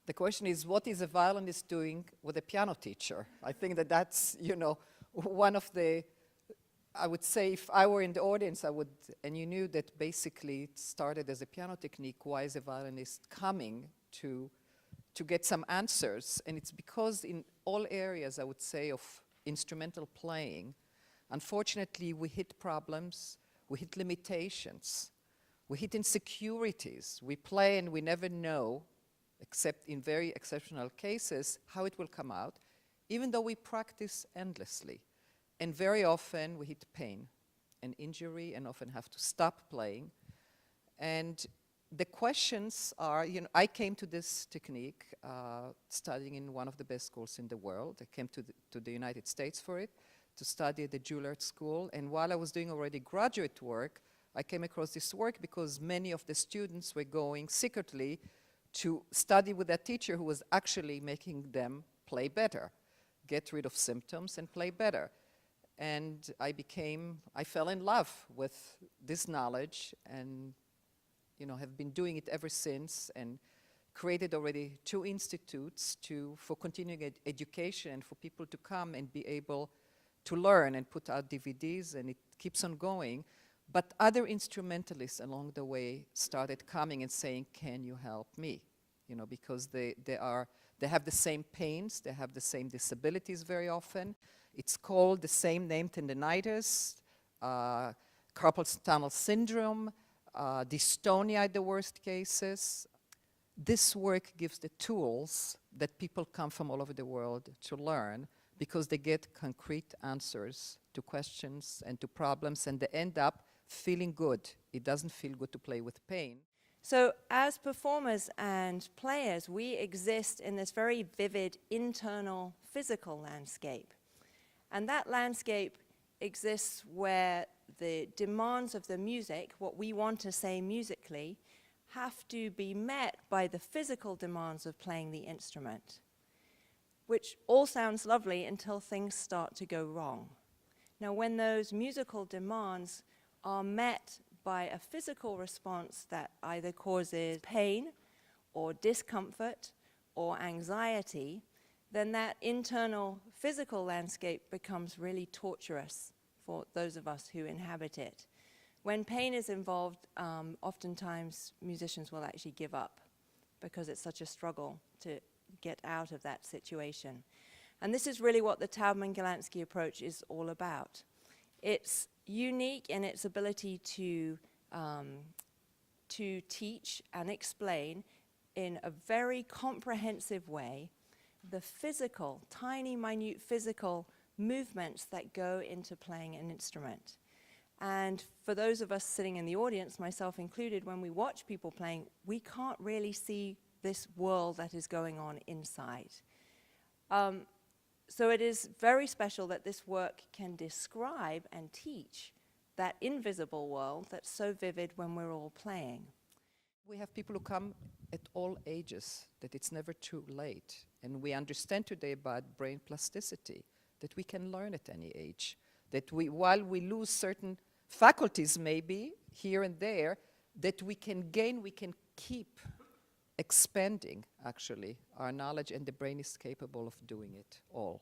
The question is, what is a violinist doing with a piano teacher? I think that that's, you know, one of the, I would say if I were in the audience, I would, and you knew that basically it started as a piano technique, why is a violinist coming to get some answers? And it's because in all areas, I would say, of instrumental playing, unfortunately, we hit problems, we hit limitations, we hit insecurities. We play and we never know, except in very exceptional cases, how it will come out, even though we practice endlessly. And very often we hit pain and injury and often have to stop playing. And the questions are, you know, I came to this technique studying in one of the best schools in the world. I came to the United States for it, to study at the Juilliard School. And while I was doing already graduate work, I came across this work because many of the students were going secretly to study with a teacher who was actually making them play better, get rid of symptoms and play better. And I fell in love with this knowledge and, you know, have been doing it ever since and created already 2 institutes for continuing education and for people to come and be able to learn and put out DVDs, and it keeps on going. But other instrumentalists along the way started coming and saying, can you help me? You know, because they have the same pains, they have the same disabilities very often. It's called the same name, tendinitis, carpal tunnel syndrome, dystonia in the worst cases. This work gives the tools that people come from all over the world to learn, because they get concrete answers to questions and to problems, and they end up feeling good. It doesn't feel good to play with pain. So as performers and players, we exist in this very vivid internal physical landscape. And that landscape exists where the demands of the music, what we want to say musically, have to be met by the physical demands of playing the instrument, which all sounds lovely until things start to go wrong. Now, when those musical demands are met by a physical response that either causes pain or discomfort or anxiety, then that internal physical landscape becomes really torturous for those of us who inhabit it. When pain is involved, oftentimes musicians will actually give up because it's such a struggle to get out of that situation. And this is really what the Taubman-Golandsky approach is all about. It's unique in its ability to teach and explain in a very comprehensive way the physical, tiny, minute physical movements that go into playing an instrument. And for those of us sitting in the audience, myself included, when we watch people playing, we can't really see this world that is going on inside. So it is very special that this work can describe and teach that invisible world that's so vivid when we're all playing. We have people who come at all ages, that it's never too late. And we understand today about brain plasticity, that we can learn at any age, that while we lose certain faculties maybe here and there, that we can gain, we can keep expanding actually our knowledge, and the brain is capable of doing it all.